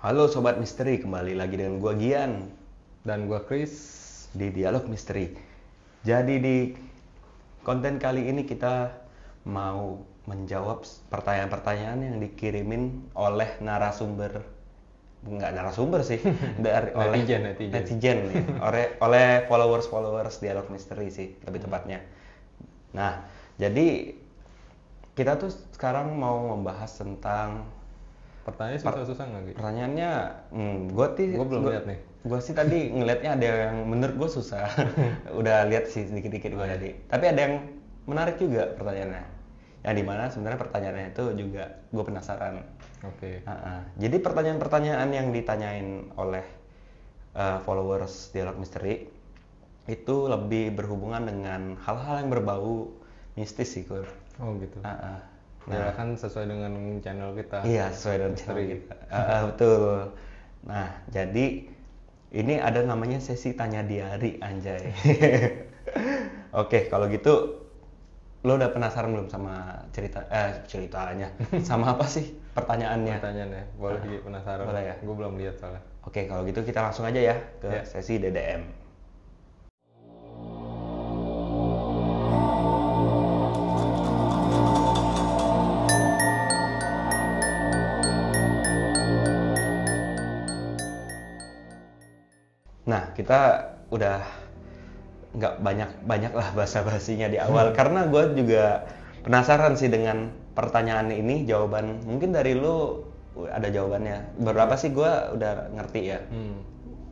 Halo Sobat Misteri, kembali lagi dengan gua Gian Dan gua Chris. di Dialog Misteri. Jadi di konten kali ini kita mau menjawab pertanyaan-pertanyaan yang dikirimin oleh narasumber, nggak narasumber sih, oleh netizen nih, oleh followers Dialog Misteri sih lebih tepatnya. Nah, jadi kita tuh sekarang mau membahas tentang Pertanyaannya susah-susah nggak gitu? pertanyaannya, gue belum lihat nih. Gue sih tadi ngelihatnya ada yang menurut gue susah. Udah lihat sih sedikit-sedikit gue tadi. Tapi ada yang menarik juga pertanyaannya. Yang dimana sebenarnya pertanyaannya itu juga gue penasaran. Oke. Jadi pertanyaan-pertanyaan yang ditanyain oleh followers Dialog Misteri itu lebih berhubungan dengan hal-hal yang berbau mistis sih, Kur. Oh gitu. Nah, kan sesuai dengan channel kita. iya, sesuai dengan channel kita. Betul. Nah, jadi ini ada namanya sesi tanya diari, anjay. Oke, kalau gitu lo udah penasaran belum sama ceritanya? Sama apa sih pertanyaannya? Pertanyaannya, boleh penasaran. Boleh ya? Gue belum lihat soalnya. Oke, kalau gitu kita langsung aja ya ke Ya. sesi DDM. Nah, kita udah nggak banyak lah basa-basinya di awal karena gue juga penasaran sih dengan pertanyaan ini. Jawaban mungkin dari lu ada jawabannya. Beberapa sih gue udah ngerti ya,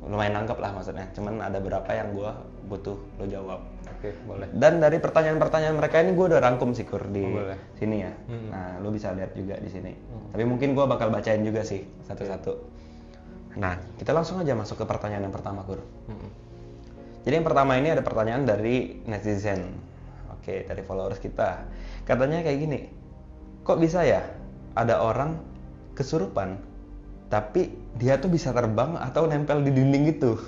lumayan nangkep lah maksudnya. Cuman ada beberapa yang gue butuh lo jawab. Oke, boleh. Dan dari pertanyaan-pertanyaan mereka ini gue udah rangkum sih, Kur, di boleh. sini ya. Nah, lu bisa lihat juga di sini. Tapi mungkin gue bakal bacain juga sih satu-satu. Nah, kita langsung aja masuk ke pertanyaan yang pertama, Kur. Jadi yang pertama ini ada pertanyaan dari netizen. Oke, dari followers kita. Katanya kayak gini. Kok bisa ya ada orang kesurupan tapi dia tuh bisa terbang atau nempel di dinding gitu?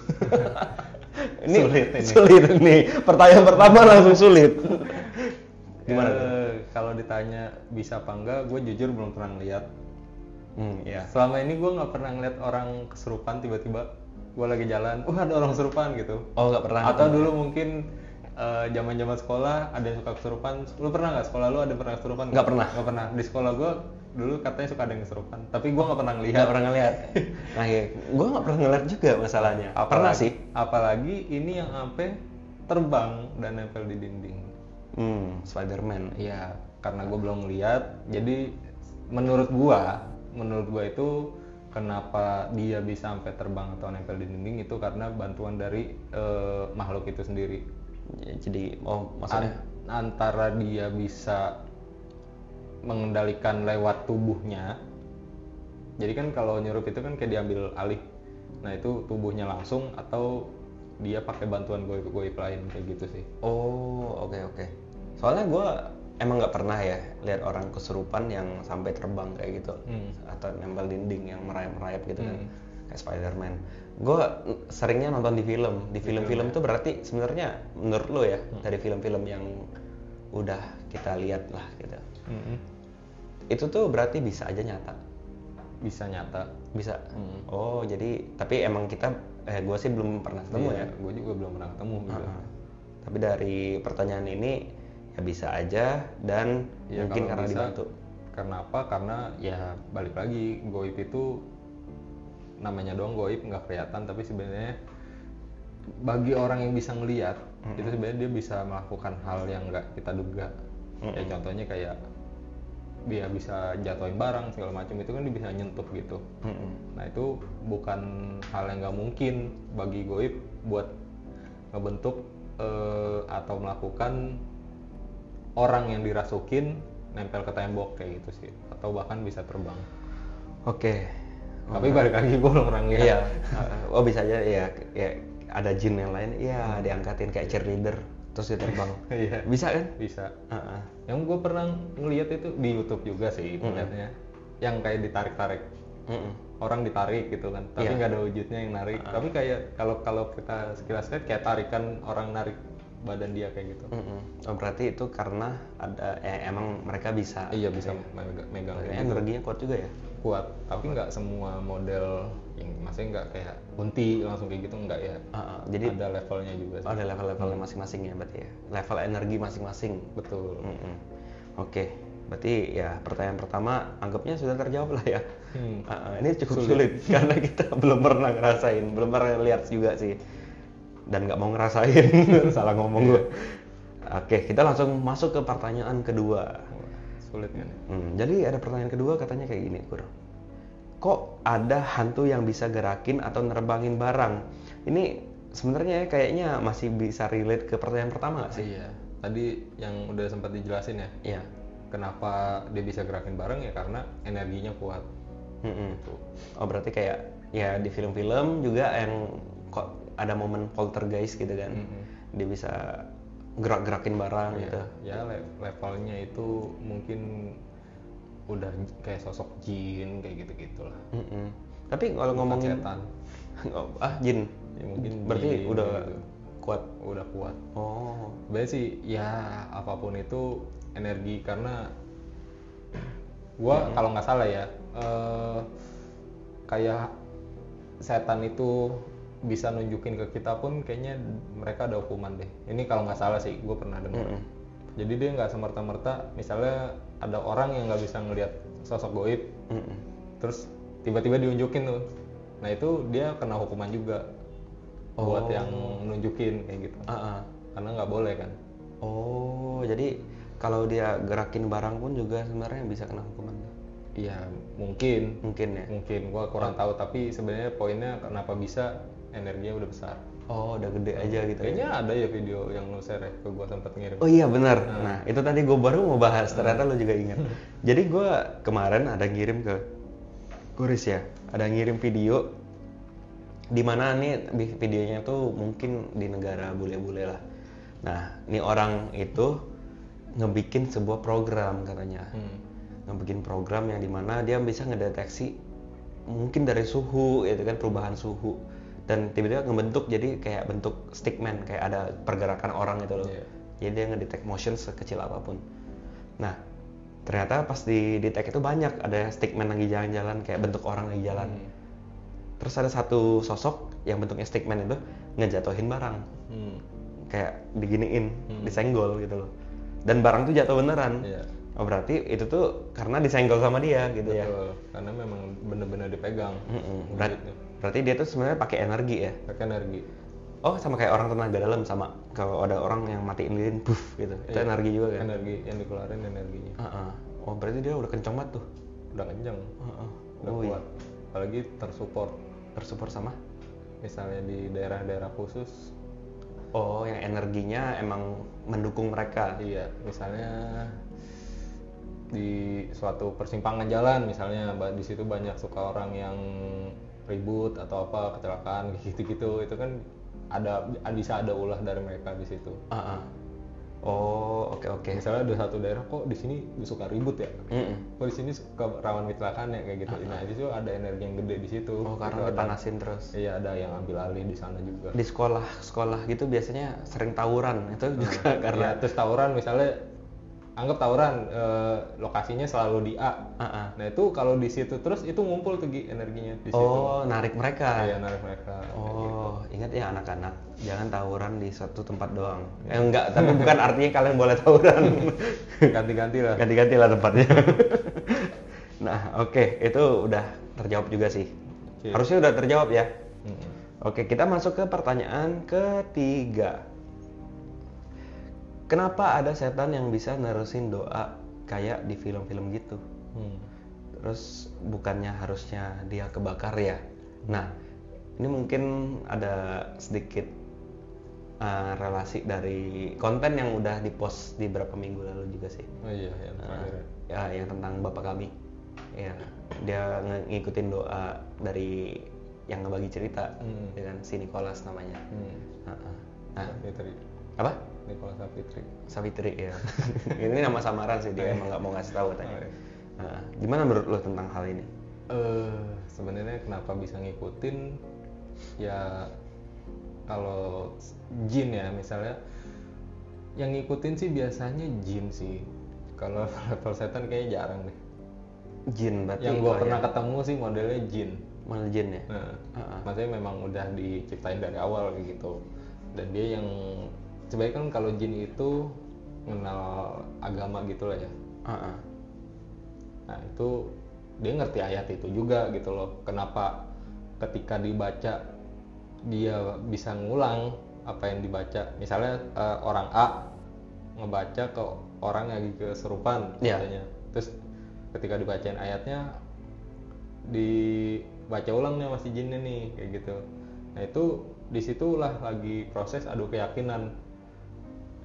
Ini sulit nih. Pertanyaan pertama langsung sulit. Gimana? Kalau ditanya bisa apa enggak, gue jujur belum pernah lihat. Ya. Selama ini gue nggak pernah ngeliat orang kesurupan tiba-tiba gue lagi jalan, ada orang kesurupan gitu. Oh, nggak pernah. Atau dulu mungkin zaman-zaman sekolah ada yang suka kesurupan. Lu pernah nggak sekolah lu ada pernah kesurupan? Nggak pernah. Nggak pernah. Di sekolah gue dulu katanya suka ada yang kesurupan, tapi gue nggak pernah ngelihat. Nggak pernah ngeliat. Nah, ya, gue nggak pernah ngeliat juga masalahnya. Pernah sih. Apalagi ini yang sampai terbang dan nempel di dinding. Spider-Man. Iya, karena gue belum ngeliat. Jadi menurut gua itu kenapa dia bisa sampai terbang atau nempel di dinding itu karena bantuan dari makhluk itu sendiri. Ya, jadi, maksudnya Antara dia bisa mengendalikan lewat tubuhnya. Jadi kan kalau nyurup itu kan kayak diambil alih. Nah itu tubuhnya langsung atau dia pakai bantuan goib lain kayak gitu sih. Oh, oke. Soalnya gue emang nggak pernah ya lihat orang kesurupan yang sampai terbang kayak gitu, atau nempel dinding yang merayap-merayap gitu kan, kayak Spider-Man. Gue seringnya nonton di film tuh berarti sebenarnya menurut lo ya, dari film-film yang udah kita lihat lah gitu, itu tuh berarti bisa aja nyata. Bisa nyata. Bisa. Oh, jadi tapi emang gue sih belum pernah ketemu ya. Gue juga belum pernah ketemu gitu. Tapi dari pertanyaan ini ya bisa aja dan Ya, mungkin kalau karena bisa, dibantu. Karena apa? Karena ya balik lagi goib itu namanya doang goib nggak kelihatan, tapi sebenarnya bagi orang yang bisa ngelihat itu sebenarnya dia bisa melakukan hal yang nggak kita duga. Ya contohnya kayak dia bisa jatuhin barang segala macam itu kan dia bisa nyentuh gitu. Nah itu bukan hal yang nggak mungkin bagi goib buat ngebentuk atau melakukan orang yang dirasukin nempel ke tembok kayak gitu sih, atau bahkan bisa terbang. Oke. Tapi balik lagi gue belum pernah lihat. Iya. Oh, bisa aja ya ada jin yang lain ya diangkatin kayak cheerleader terus dia terbang. Iya. Bisa kan? Bisa. Yang gue pernah ngelihat itu di YouTube juga sih ternyata, yang kayak ditarik-tarik. Orang ditarik gitu kan, tapi nggak ada wujudnya yang narik. Tapi kayak kalau kita sekilas lihat kayak tarikan orang narik badan dia kayak gitu. Oh, berarti itu karena ada emang mereka bisa. Iya bisa megang kayak gitu. Energinya kuat juga ya. kuat, tapi nggak semua model yang maksudnya nggak kayak kunti langsung kayak gitu, nggak ya. Jadi ada levelnya juga sih. ada level-levelnya masing-masing ya berarti ya. Level energi masing-masing. Betul. Oke, berarti ya pertanyaan pertama anggapnya sudah terjawab lah ya. Ini cukup sulit karena kita belum pernah ngerasain, belum pernah lihat juga sih, dan nggak mau ngerasain. Salah ngomong gue. Oke, kita langsung masuk ke pertanyaan kedua. Sulit kan? Jadi ada pertanyaan kedua katanya kayak gini, Kur. Kok ada hantu yang bisa gerakin atau nerbangin barang? Ini sebenarnya kayaknya masih bisa relate ke pertanyaan pertama nggak sih? Iya. Tadi yang udah sempat dijelasin ya. Iya. Kenapa dia bisa gerakin barang ya karena energinya kuat. Gitu. Oh berarti kayak ya di film-film juga yang kok ada momen poltergeist gitu kan? Dia bisa gerak-gerakin barang gitu. Ya levelnya itu mungkin udah kayak sosok jin kayak gitu-gitulah. Tapi kalau ngomongin setan, jin, ya mungkin berarti jin, udah gitu. kuat. Udah kuat. Oh. Sebenarnya sih ya apapun itu energi, karena gua kalau nggak salah ya kayak setan itu bisa nunjukin ke kita pun kayaknya mereka ada hukuman deh. Ini kalau nggak salah sih, gue pernah dengar. Jadi dia nggak semerta-merta, misalnya ada orang yang nggak bisa ngelihat sosok goib, terus tiba-tiba diunjukin tuh. Nah itu dia kena hukuman juga buat yang nunjukin kayak gitu. Karena nggak boleh kan. Oh, jadi kalau dia gerakin barang pun juga sebenarnya bisa kena hukuman. Iya, mungkin ya. Mungkin gua kurang tahu, tapi sebenarnya poinnya kenapa bisa, energinya udah besar. Oh, udah gede aja gitu. Kayaknya ada ya video yang lu share ya, ke gua sempat ngirim. Oh iya benar. Nah, itu tadi gue baru mau bahas, ternyata lu juga ingat. Jadi gue kemarin ada ngirim ke Kuris ya, ada ngirim video di mana nih videonya tuh mungkin di negara bule-bule lah. Nah, ini orang itu ngebikin sebuah program katanya. Ngebikin program yang dimana dia bisa ngedeteksi mungkin dari suhu, itu kan perubahan suhu, dan tiba-tiba ngebentuk jadi kayak bentuk stickman, kayak ada pergerakan orang itu loh. Jadi dia ngedetect motion sekecil apapun. Nah, ternyata pas di detect itu banyak, ada stickman lagi jalan-jalan kayak bentuk orang lagi jalan. Terus ada satu sosok yang bentuknya stickman itu ngejatuhin barang, kayak diginiin, disenggol gitu loh. Dan barang tuh jatuh beneran. Oh berarti itu tuh karena disenggol sama dia gitu. Betul, ya. Karena memang bener-bener dipegang. Berarti dia tuh sebenarnya pakai energi ya. Pakai energi. Oh sama kayak orang tenaga dalam, sama kalau ada orang yang matiin lilin, puff gitu. Itu energi juga kan? Energi yang dikeluarin energinya. Oh berarti dia udah kenceng banget tuh. Udah kenceng. Udah kuat. Apalagi tersupport. Tersupport sama? Misalnya di daerah-daerah khusus. Oh yang energinya emang mendukung mereka. Iya, misalnya di suatu persimpangan jalan misalnya, di situ banyak suka orang yang ribut atau apa, kecelakaan gitu-gitu, itu kan bisa ada ulah dari mereka di situ. Oh oke. Misalnya ada satu daerah, kok di sini suka ribut ya, kok di sini suka rawan kecelakaan ya kayak gitu. Nah itu ada energi yang gede di situ. Oh karena dipanasin terus. Iya, ada yang ambil alih di sana juga. Di sekolah gitu biasanya sering tawuran itu juga karena. Ya, terus tawuran misalnya, anggap tawuran lokasinya selalu di A. Nah itu kalau di situ terus itu ngumpul tuh energinya di situ. Oh, narik mereka. Iya, narik mereka. Oh, gitu. Ingat ya anak-anak, jangan tawuran di satu tempat doang. Enggak, tapi bukan artinya kalian boleh tawuran. Ganti-ganti lah tempatnya. Nah, oke, itu udah terjawab juga sih. Harusnya udah terjawab ya. Oke, kita masuk ke pertanyaan ketiga. Kenapa ada setan yang bisa nerusin doa kayak di film-film gitu? Terus bukannya harusnya dia kebakar ya? Nah, ini mungkin ada sedikit relasi dari konten yang udah dipost di beberapa minggu lalu juga sih. Oh iya, yang terakhir. Yang tentang bapak kami. Ya, dia ngikutin doa dari yang ngebagi cerita dengan si Nicholas namanya. Nah, apa? Nicholas Savitri ya. Ini nama samaran sih, dia emang nggak mau ngasih tahu katanya. Gimana menurut lo tentang hal ini? Sebenarnya kenapa bisa ngikutin? Ya kalau jin ya misalnya, yang ngikutin sih biasanya jin sih. Kalau level setan kayaknya jarang deh. Jin berarti. Yang gue pernah ketemu sih modelnya jin. Model jin ya. Nah, maksudnya memang udah diciptain dari awal kayak gitu. Dan dia yang sebenarnya kan kalau jin itu mengenal agama gitu lah ya. Nah itu dia ngerti ayat itu juga gitu loh. Kenapa ketika dibaca dia bisa ngulang apa yang dibaca. Misalnya orang A ngebaca ke orang yang lagi kesurupan katanya. Terus ketika dibacain ayatnya dibaca ulang nih masih jinnya nih kayak gitu. Nah itu disitulah lagi proses adu keyakinan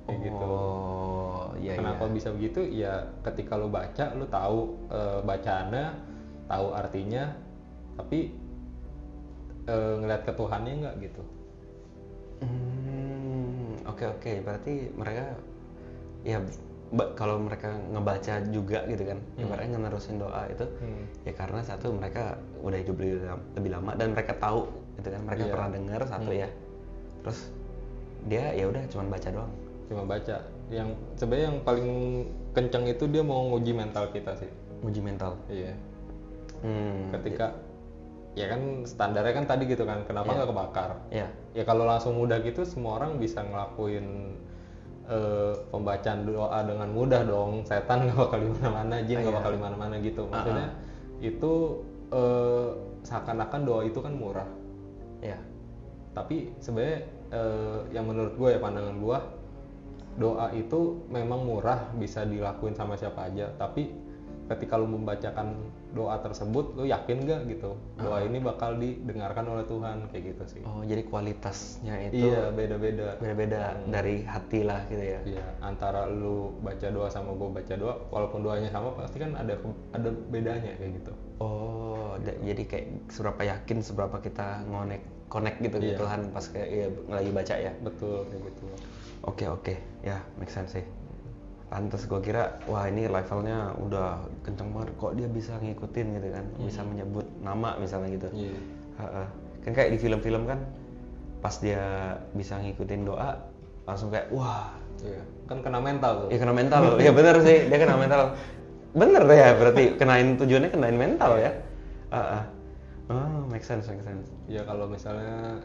kayak gitu. Iya. Kenapa bisa begitu? Ya ketika lo baca, lo tahu bacaannya, tahu artinya, tapi ngeliat ke Tuhannya nggak gitu. Oke. Berarti mereka ya kalau mereka ngebaca juga gitu kan, mereka ngenerusin doa itu ya karena satu mereka udah hidup lebih lama dan mereka tahu gitu kan, mereka pernah dengar satu ya. Terus dia ya udah cuma baca doang. Cuma baca. Yang sebenarnya yang paling kencang itu dia mau nguji mental kita sih. Nguji mental. Iya. Ketika ya kan standarnya kan tadi gitu kan, kenapa nggak kebakar? Iya. Ya kalau langsung mudah gitu semua orang bisa ngelakuin pembacaan doa dengan mudah dong. Setan nggak bakal di mana-mana, jin nggak bakal di mana-mana gitu. Maksudnya itu seakan-akan doa itu kan murah. Iya. Tapi sebenarnya yang menurut gue ya, pandangan gue, doa itu memang murah, bisa dilakuin sama siapa aja. Tapi ketika lu membacakan doa tersebut, lu yakin gak gitu doa ini bakal didengarkan oleh Tuhan kayak gitu sih. Oh, jadi kualitasnya itu iya beda-beda dari hati lah gitu ya. Iya, antara lu baca doa sama gue baca doa, walaupun doanya sama pasti kan ada bedanya kayak gitu. Oh, jadi kayak seberapa yakin, seberapa kita connect gitu ke Tuhan pas kayak lagi baca ya. Betul kayak gitu. Oke, ya make sense sih. Pantes gue kira wah ini levelnya udah kenceng banget, kok dia bisa ngikutin gitu kan, bisa menyebut nama misalnya gitu. Kan kayak di film-film kan pas dia bisa ngikutin doa langsung kayak wah. Kan kena mental tuh. Iya kena mental. Iya bener sih, dia kena mental. Bener ya, berarti tujuannya kenain mental ya. Oh, make sense. Ya kalau misalnya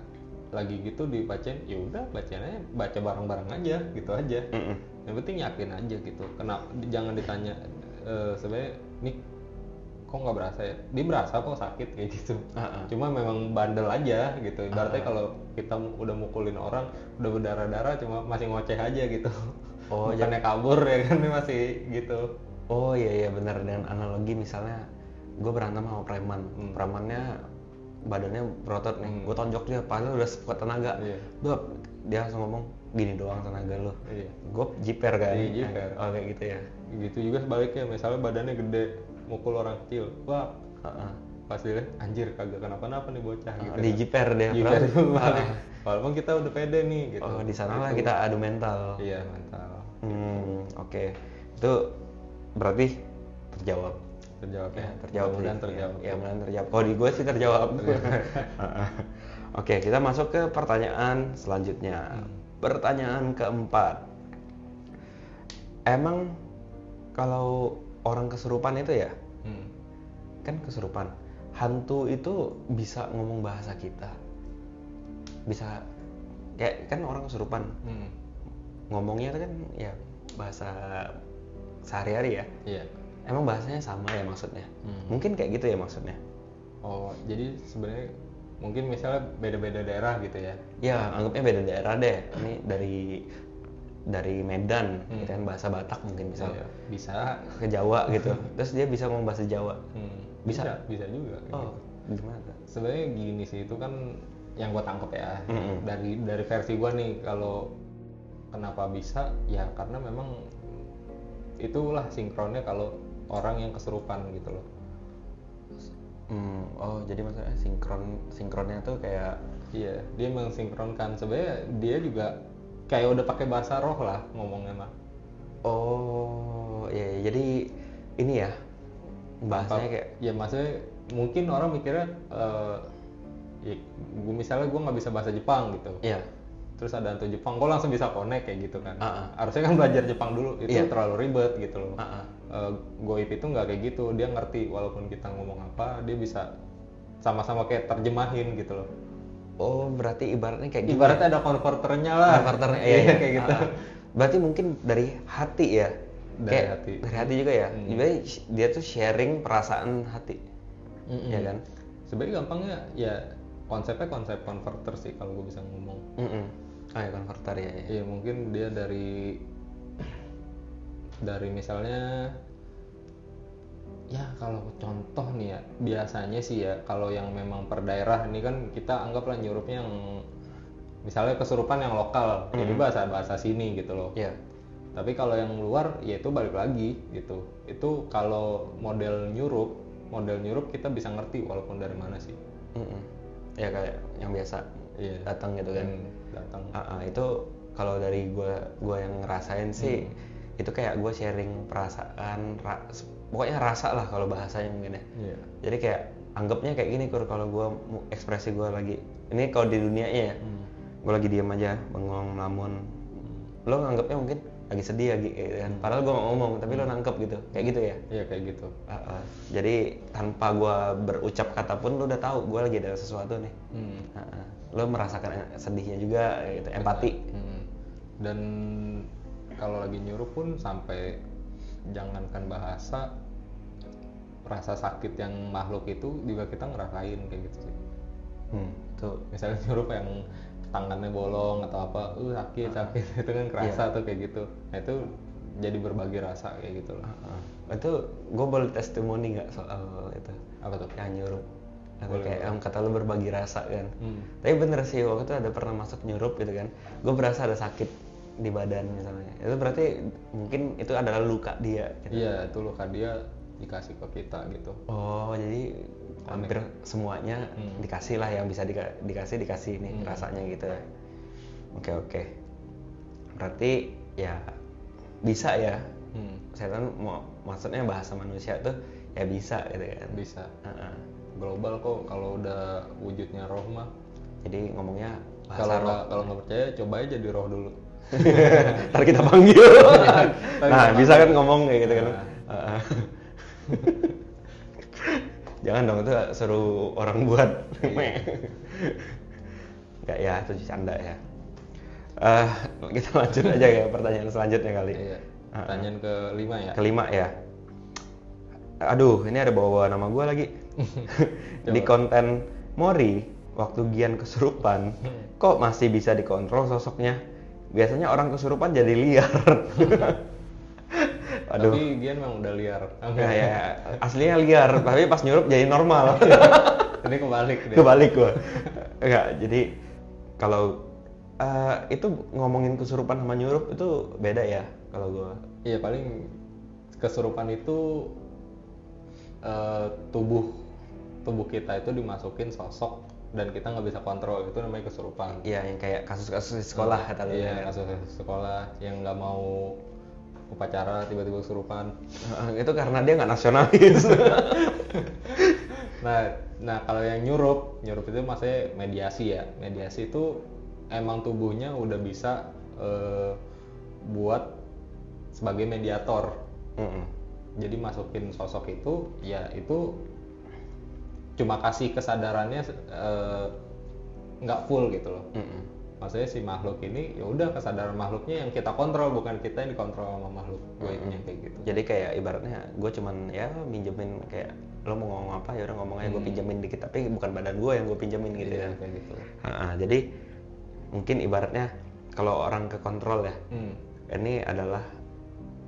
lagi gitu dibacain, ya udah bacaannya baca bareng-bareng aja gitu aja. Yang penting yakin aja gitu. Jangan ditanya sebenarnya nih kok nggak berasa ya? Dia berasa kok sakit kayak gitu. Cuma memang bandel aja gitu. Ibaratnya kalau kita udah mukulin orang, udah berdarah-darah, cuma masih ngoceh aja gitu. Oh, bukannya kabur ya kan, masih gitu. Oh iya benar, dengan analogi misalnya gue berantem sama preman, premannya badannya berotot nih, gue tonjok dia, padahal udah sekuat tenaga. Dia langsung ngomong gini doang tenaga lo, gue jiper kan. Jiper. Oh kayak gitu ya. Gitu juga sebaliknya, misalnya badannya gede, mukul orang kecil, wah pasti deh anjir kagak kenapa-napa nih bocah gitu. Di jiper dia. Walaupun kita udah pede nih gitu. Oh di sana lah kita adu mental. Iya mental. Oke. Itu berarti terjawab. Terjawab. Ya mudah terjawab. Kalau di gue sih terjawab. Oke, kita masuk ke pertanyaan selanjutnya. Pertanyaan keempat. Emang kalau orang kesurupan itu ya, kan kesurupan, hantu itu bisa ngomong bahasa kita, bisa kayak kan orang kesurupan, ngomongnya itu kan ya bahasa sehari-hari ya. Iya. Emang bahasanya sama ya maksudnya? Mungkin kayak gitu ya maksudnya? Oh, jadi sebenarnya mungkin misalnya beda-beda daerah gitu ya? Ya, anggapnya beda daerah deh. Ini dari Medan, gitu kan, bahasa Batak mungkin misalnya. Bisa. Ke Jawa gitu. Terus dia bisa ngomong bahasa Jawa. Bisa juga. Oh, gitu. Gimana? Sebenarnya gini sih, itu kan yang gue tangkep ya. Dari versi gue nih, kalau kenapa bisa? Ya karena memang itulah sinkronnya kalau orang yang kesurupan gitu loh. Oh jadi maksudnya sinkronnya tuh kayak iya, dia mensinkronkan. Sebenarnya dia juga kayak udah pakai bahasa roh lah ngomongnya mah. Oh iya, jadi ini ya bahasanya kayak ya maksudnya mungkin orang mikirnya ya, misalnya gue nggak bisa bahasa Jepang gitu. Iya. Terus ada hantu Jepang, kok langsung bisa connect kayak gitu kan. Harusnya kan belajar Jepang dulu, itu terlalu ribet gitu loh. goib itu nggak kayak gitu, dia ngerti walaupun kita ngomong apa dia bisa sama-sama kayak terjemahin gitu loh. Oh, berarti ibaratnya kayak gini. Ibaratnya ada konverternya lah. Konverternya, iya, kayak gitu. Berarti mungkin dari hati ya. Dari hati. Dari hati juga ya. Jadi dia tuh sharing perasaan hati. Ya kan? Sebenarnya gampangnya ya konsepnya konsep konverter sih kalau gue bisa ngomong. Oh ya, konverter ya. Iya, mungkin dia dari misalnya ya kalau contoh nih ya, biasanya sih ya kalau yang memang per daerah ini kan kita anggaplah nyurupnya yang misalnya kesurupan yang lokal, jadi bahasa sini gitu loh. Iya. Tapi kalau yang luar ya itu balik lagi gitu. Itu kalau model nyurup kita bisa ngerti walaupun dari mana sih. Ya kayak yang biasa datang gitu kan. Datang. Itu kalau dari gua yang ngerasain sih itu kayak gue sharing perasaan, pokoknya rasa lah kalau bahasanya mungkin ya. Iya. Jadi kayak anggapnya kayak gini kalau gue ekspresi gue lagi ini kalau di dunianya ya, gue lagi diam aja bengong melamun, lo nganggapnya mungkin lagi sedih lagi gitu kan, padahal gue nggak ngomong tapi lo nangkep gitu, kayak gitu ya. Iya kayak gitu. Jadi tanpa gue berucap kata pun lo udah tahu gue lagi ada sesuatu nih. Lo merasakan sedihnya juga gitu, empati. Dan kalau lagi nyurup pun sampai jangankan bahasa, rasa sakit yang makhluk itu juga kita ngerasain kayak gitu sih. Tuh. Misalnya nyurup yang tangannya bolong atau apa, sakit itu kan kerasa tuh kayak gitu. Nah itu jadi berbagi rasa kayak gitu loh. Itu gue boleh testimoni nggak soal itu? Apa tuh? Yang nyurup. Boleh, kayak kata lo berbagi rasa kan. Tapi bener sih waktu itu ada pernah masuk nyurup gitu kan. Gue berasa ada sakit di badan misalnya. Itu berarti mungkin itu adalah luka dia. Gitu. Iya, itu luka dia dikasih ke kita gitu. Oh, jadi hampir semuanya dikasih lah, yang bisa dikasih nih rasanya gitu. Oke. Berarti ya bisa ya. Setan maksudnya bahasa manusia tuh ya bisa gitu kan. Bisa. Global kok kalau udah wujudnya roh mah. Jadi ngomongnya bahasa roh. Kalau nggak percaya coba aja jadi roh dulu. Ntar kita panggil. Nah, bisa kan ngomong kayak gitu kan. Jangan dong, itu suruh orang buat. Enggak ya, itu canda ya. Kita lanjut aja ya pertanyaan selanjutnya kali. Iya. Pertanyaan kelima ya. Kelima ya. Aduh, ini ada bawa nama gue lagi. Di konten Mori, waktu Gian kesurupan, kok masih bisa dikontrol sosoknya? Biasanya orang kesurupan jadi liar. Aduh. Tapi Gian memang udah liar. Ya, aslinya liar, tapi pas nyurup jadi normal. Ini kebalik deh. Kebalik gue. Enggak, jadi kalau itu ngomongin kesurupan sama nyurup itu beda ya kalau gue. Iya, paling kesurupan itu tubuh kita itu dimasukin sosok dan kita nggak bisa kontrol, itu namanya kesurupan. Iya, yang kayak kasus-kasus di sekolah kata lu. Iya, kasus sekolah yang nggak mau upacara tiba-tiba kesurupan. Itu karena dia nggak nasionalis. Nah kalau yang nyurup itu maksudnya mediasi ya. Mediasi itu emang tubuhnya udah bisa buat sebagai mediator. Jadi masukin sosok itu, ya itu cuma kasih kesadarannya nggak full gitu loh. Maksudnya si makhluk ini ya udah kesadaran makhluknya yang kita kontrol, bukan kita yang dikontrol sama makhluk goibnya kayak gitu. Jadi kayak ibaratnya gue cuman ya minjemin, kayak lo mau ngomong apa ya udah ngomong aja, gue pinjemin dikit, tapi bukan badan gue yang gue pinjemin gitu ya. Kayak gitu. Jadi mungkin ibaratnya kalau orang ke kontrol ya, ini adalah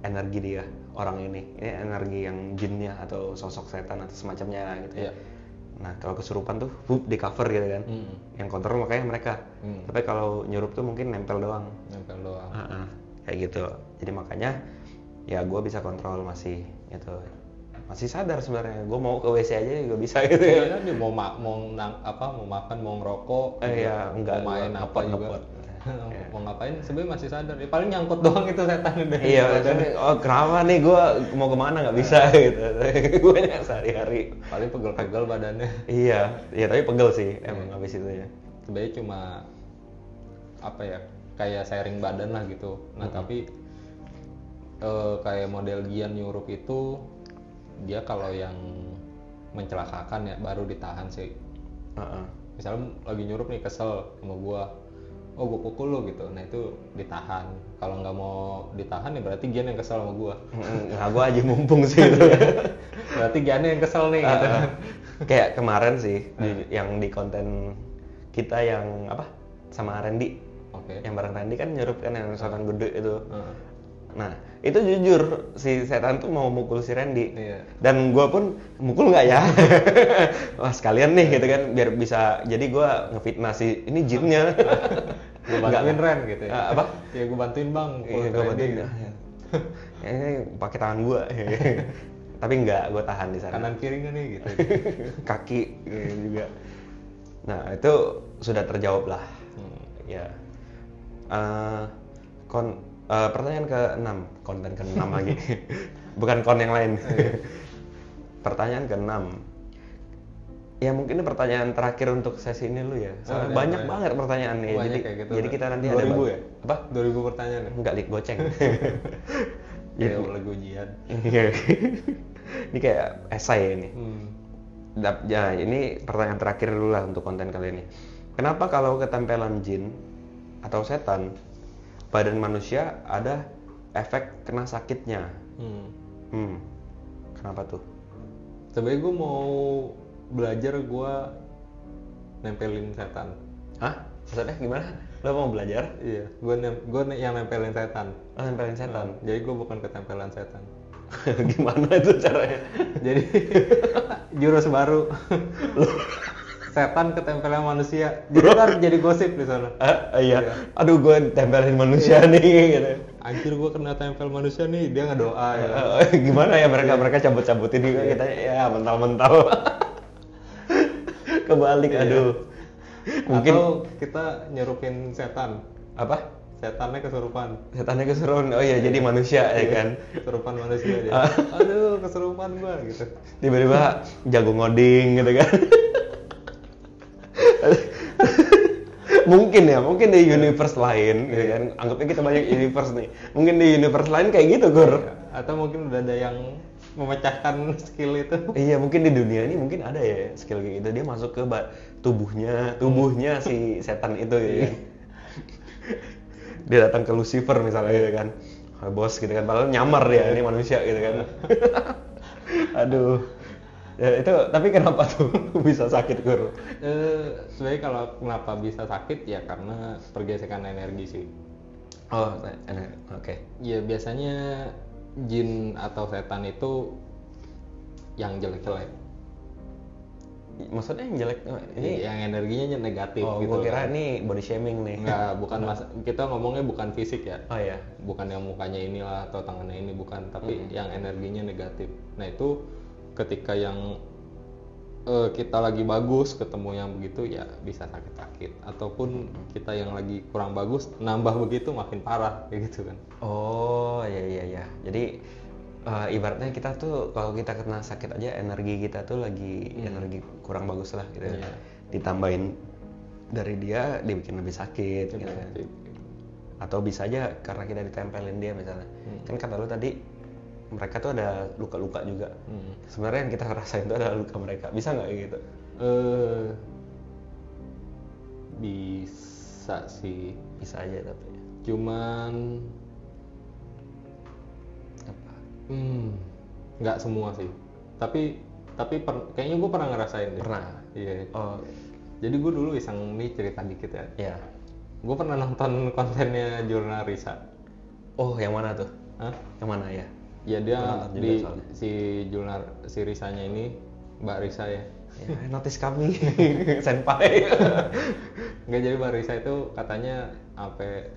energi dia orang ini energi yang jinnya atau sosok setan atau semacamnya gitu ya. Nah kalau kesurupan tuh di cover gitu kan, yang kontrol makanya mereka. Tapi kalau nyurup tuh mungkin nempel doang. Kayak gitu. Jadi makanya ya gue bisa kontrol masih gitu, masih sadar sebenarnya. Gue mau ke WC aja juga bisa gitu ya. Dia mau makan, mau ngerokok, enggak, mau main apa juga. Ya. Mau ngapain sebenarnya masih sadar. Ya, paling nyangkut doang itu setan udah. Iya, oh kenapa nih gue mau kemana nggak bisa gitu. Gue sehari-hari. Paling pegel-pegel badannya. Iya, tapi pegel sih emang habis itu ya. Sebenarnya cuma apa ya, kayak sharing badan lah gitu. Nah tapi kayak model Gian nyurup itu dia kalau yang mencelakakan ya baru ditahan sih. Misalnya lagi nyurup nih kesel sama gua, oh gua pukul lu gitu, nah itu ditahan. Kalau nggak mau ditahan ya berarti Gian yang kesel sama gua. Nah, gua aja mumpung sih itu. Berarti Gian yang kesel nih gitu. Kayak kemarin sih yang di konten kita yang apa sama Randy. Oke. Yang bareng Randy kan nyurup kan yang setan gede itu. Nah itu jujur si setan tuh mau mukul si Randy. Iya. Dan gue pun mukul nggak ya? Wah sekalian nih gitu kan biar bisa. Jadi gue ngefitnah si ini jinnya. Gue bantuin Ren gitu ya. Apa? Ya gue bantuin bang. Iya gue bantuin. Ini pakai tangan gue. Tapi nggak, gue tahan di sana. Kanan kiri nggak nih gitu. Kaki juga. Nah itu sudah terjawab lah. Ya. Pertanyaan ke-6, konten ke-6 lagi. Bukan kon yang lain. Pertanyaan ke-6. Ya mungkin ini pertanyaan terakhir untuk sesi ini lu ya. Soalnya banyak banget pertanyaan nih. Gitu. Jadi kita nanti 2000 ada ya? Apa? 2000 pertanyaan ya? Enggak, goceng. Jadi lagi ujian. Ini kayak esai ini. Ya, ini pertanyaan terakhir dulu lah untuk konten kali ini. Kenapa kalau ketempelan jin atau setan badan manusia ada efek kena sakitnya? Kenapa tuh? Sebenernya gue mau belajar gue nempelin setan. Hah? Maksudnya gimana? Lo mau belajar? Iya, gue yang nempelin setan. Oh, nempelin setan? Jadi gue bukan ketempelan setan. Gimana itu caranya? Jadi jurus baru. Setan ketempelan manusia. Jadi kan jadi gosip di sana. Iya. Aduh, gue tempelin manusia nih gitu. Anjir, gue kena tempel manusia nih, dia ngedoa ya. Gimana ya mereka cabut-cabutin juga kita ya mental-mental. Kebalik, aduh. Mungkin atau kita nyerupin setan. Apa? Setannya kesurupan. Setannya kesurupan. Oh iya, jadi manusia ya kan. Kesurupan manusia dia. Aduh, kesurupan gua gitu. Tiba-tiba jago ngoding gitu kan. mungkin di universe lain gitu kan. Anggapnya kita banyak universe nih. Mungkin di universe lain kayak gitu, Gur. Atau mungkin udah ada yang memecahkan skill itu. Iya, mungkin di dunia ini mungkin ada ya skill kayak gitu. Dia masuk ke tubuhnya si setan itu ya. Dia datang ke Lucifer misalnya gitu kan. Bos gitu kan, padahal nyamar dia, ini manusia gitu kan. Aduh. Ya itu, tapi kenapa tuh bisa sakit, Gur? Sebenarnya kalau kenapa bisa sakit ya karena pergesekan energi sih. Oh, oke. Ya biasanya jin atau setan itu yang jelek-jelek. Maksudnya yang jelek ini yang energinya negatif gitu. Oh, gue kira ini body shaming nih. Enggak, bukan kita ngomongnya bukan fisik ya. Oh iya. Bukan yang mukanya inilah atau tangannya ini, bukan, tapi yang energinya negatif. Nah, itu ketika yang kita lagi bagus ketemu yang begitu ya bisa sakit-sakit, ataupun kita yang lagi kurang bagus nambah begitu makin parah kayak gitu kan. Oh iya. Jadi ibaratnya kita tuh kalau kita kena sakit aja energi kita tuh lagi energi kurang bagus lah gitu ya. Ditambahin dari dia dibikin lebih sakit gitu kan. Atau bisa aja karena kita ditempelin dia misalnya. Kan kata lu tadi mereka tuh ada luka-luka juga. Sebenarnya yang kita rasain tuh ada luka mereka. Bisa nggak kayak gitu? Bisa sih. Bisa aja tapi. Cuman nggak semua sih. Tapi kayaknya gue pernah ngerasain deh. Pernah. Iya. Oh. Jadi gue dulu iseng nih cerita dikit ya. Iya. Gue pernah nonton kontennya Jurnal Risa. Oh, yang mana tuh? Hah? Yang mana ya? Ya dia di si Risanya ini Mbak Risa ya. Notice kami, senpai. Nggak, jadi Mbak Risa itu katanya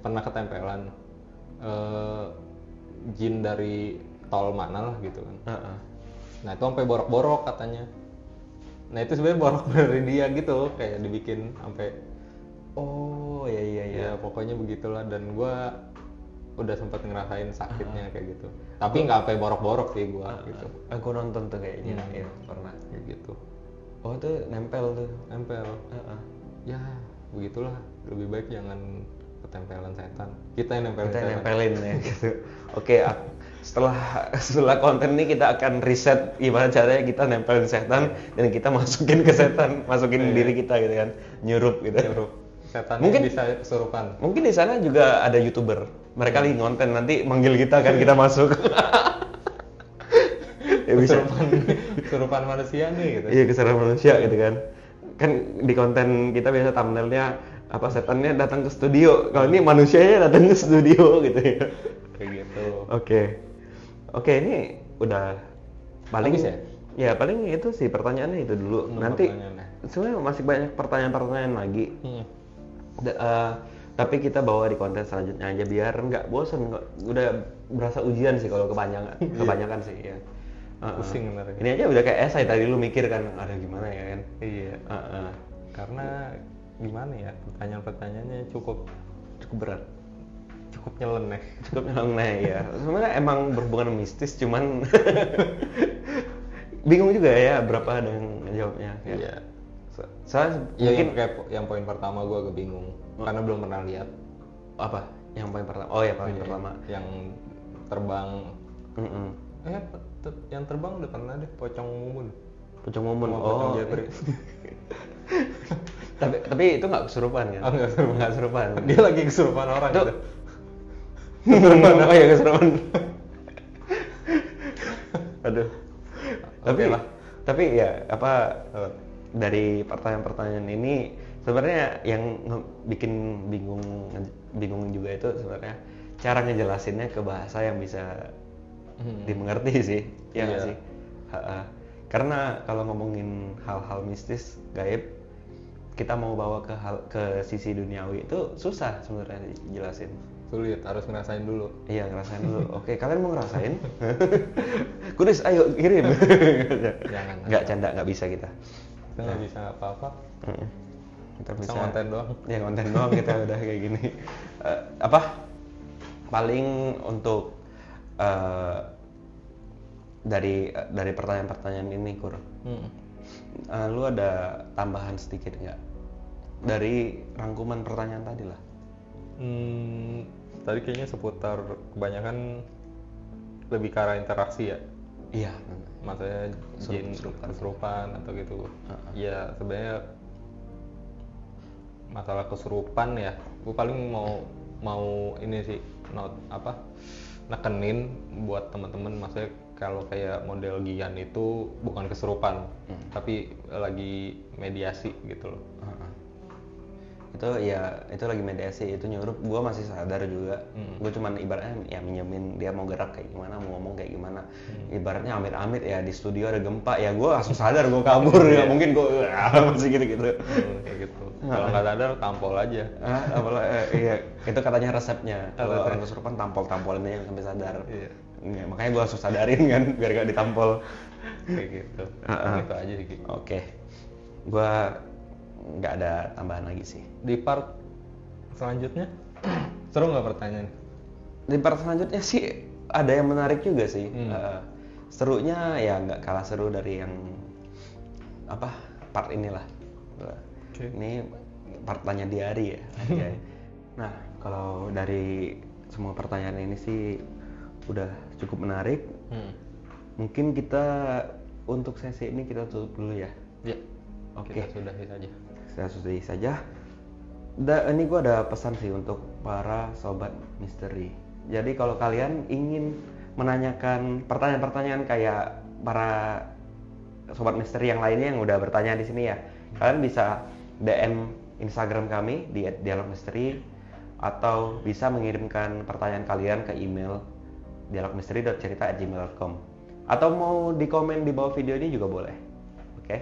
pernah ketempelan jin dari tol mana lah gitu kan. Nah itu sampai borok-borok katanya. Nah itu sebenarnya borok dari dia gitu, kayak dibikin sampai. Oh iya. Ya pokoknya begitulah, dan gua udah sempat ngerasain sakitnya kayak gitu. Tapi nggak sampai borok-borok sih gua gitu. Aku nonton tuh kayaknya, ya pernah kayak gitu. Oh tuh nempel tuh. Nempel. Ya begitulah, lebih baik jangan ketempelan setan. Kita yang nempelin ya gitu. Oke, setelah konten ini kita akan riset gimana caranya kita nempelin setan dan kita masukin ke setan, masukin diri kita gitu kan, nyurup gitu. Setan Mungkin bisa kesurupan. Mungkin di sana juga ada YouTuber. Mereka lagi ngonten, nanti manggil kita kan kita masuk. Ya bisa. Kesurupan manusia nih gitu. Iya, kesurupan manusia gitu kan. Kan di konten kita biasa thumbnailnya apa, setannya datang ke studio. Kalau ini manusianya datang ke studio gitu ya. Kayak gitu. Oke, ini udah paling habis ya? Ya paling itu sih pertanyaannya itu dulu. Nanti sebenarnya masih banyak pertanyaan-pertanyaan lagi. Tapi kita bawa di konten selanjutnya aja biar nggak bosan. Udah berasa ujian sih kalau kebanyakan sih ya. Pusing bener. Ini aja udah kayak esai tadi lu mikir kan, ada gimana ya kan? Iya. Karena gimana ya, pertanyaan-pertanyaannya cukup berat, cukup nyeleneh. Ya. Sebenarnya emang berhubungan mistis, cuman bingung juga ya berapa ada yang jawabnya. Iya. Soalnya Ya, mungkin kayak yang poin pertama gue agak bingung karena belum pernah lihat. Apa? Yang poin pertama? Oh ya, poin pertama. Yang terbang. Yang terbang udah pernah deh, Pocong Mumun. Oh. tapi itu nggak kesurupan kan? Oh, nggak kesurupan. Dia lagi kesurupan orang gitu. Oh ya, kesurupan. Aduh. Tapi ya apa, dari pertanyaan-pertanyaan ini sebenarnya yang bikin bingung juga itu sebenarnya cara ngejelasinnya ke bahasa yang bisa dimengerti sih, ya nggak sih? Karena kalau ngomongin hal-hal mistis, gaib, kita mau bawa ke sisi duniawi itu susah sebenarnya dijelasin. Sulit, harus ngerasain dulu. Iya, ngerasain dulu. Oke, kalian mau ngerasain? Kudus, ayo kirim. Jangan. Nggak canda, nggak bisa kita. Kita nggak bisa apa-apa. Kita bisa konten doang. Ya konten doang kita udah kayak gini. Paling untuk dari pertanyaan-pertanyaan ini, Kur. Lu ada tambahan sedikit nggak dari rangkuman pertanyaan tadi lah? Tadi kayaknya seputar kebanyakan lebih ke arah interaksi ya. Iya. Maksudnya jin kesurupan atau gitu. Ya sebenarnya masalah kesurupan ya, gue paling mau ini sih nekenin buat teman-teman, maksudnya kalau kayak model Gian itu bukan kesurupan, tapi lagi mediasi gitu loh. Itu lagi mediasi, itu nyurup. Gue masih sadar juga. Gue cuman ibaratnya ya minjemin dia mau gerak kayak gimana, mau ngomong kayak gimana. Ibaratnya amit-amit ya di studio ada gempa ya, gue langsung sadar, gue kabur. Ya mungkin gue masih gitu-gitu. Kayak gitu. Kalau nggak sadar tampol aja. Iya, itu katanya resepnya. Kalau orang kesurupan tampol-tampolin aja sampai sadar. Iya. Ya, makanya gue langsung sadarin kan biar gak ditampol. Kayak gitu. Itu aja sih. Oke. Gue nggak ada tambahan lagi sih. Di part selanjutnya seru nggak pertanyaan? Di part selanjutnya sih ada yang menarik juga sih. Serunya ya nggak kalah seru dari yang part inilah. Ini part tanya di hari ya. Nah, kalau dari semua pertanyaan ini sih udah cukup menarik. Mungkin kita untuk sesi ini kita tutup dulu ya. Iya. Oke. Kita sudahi saja. Saya sudahi saja. Ini gue ada pesan sih untuk para sobat misteri. Jadi kalau kalian ingin menanyakan pertanyaan-pertanyaan kayak para sobat misteri yang lainnya yang udah bertanya di sini ya, kalian bisa DM Instagram kami di @dialogmisteri atau bisa mengirimkan pertanyaan kalian ke email dialogmisteri.cerita@gmail.com atau mau di komen di bawah video ini juga boleh. Oke.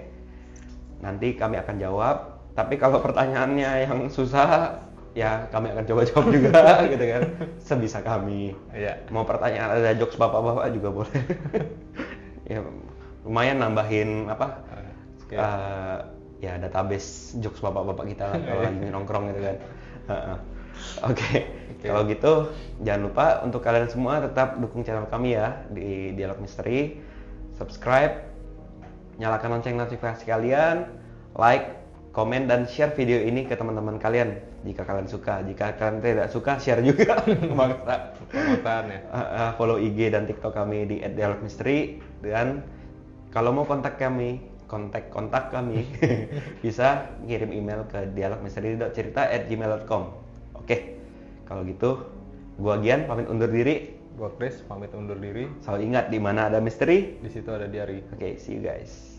Nanti kami akan jawab. Tapi kalau pertanyaannya yang susah, ya kami akan coba jawab juga, gitu kan, sebisa kami. Iya. Mau pertanyaan ada jokes bapak-bapak juga boleh. Ya lumayan nambahin ya database jokes bapak-bapak kita lah kalau lagi nongkrong gitu kan. Oke. Kalau gitu jangan lupa untuk kalian semua tetap dukung channel kami ya di Dialog Misteri, subscribe, nyalakan lonceng notifikasi kalian, like, komen dan share video ini ke teman-teman kalian jika kalian suka. Jika kalian tidak suka, share juga. Maksa. Pemakan ya. Follow IG dan TikTok kami di @dialogmisteri, dan kalau mau kontak kami bisa kirim email ke dialogmisteri.cerita@gmail.com. Oke, kalau gitu gua Gian pamit undur diri. Gua Chris pamit undur diri. Selalu ingat, di mana ada misteri, Di situ ada diari. Oke, see you guys.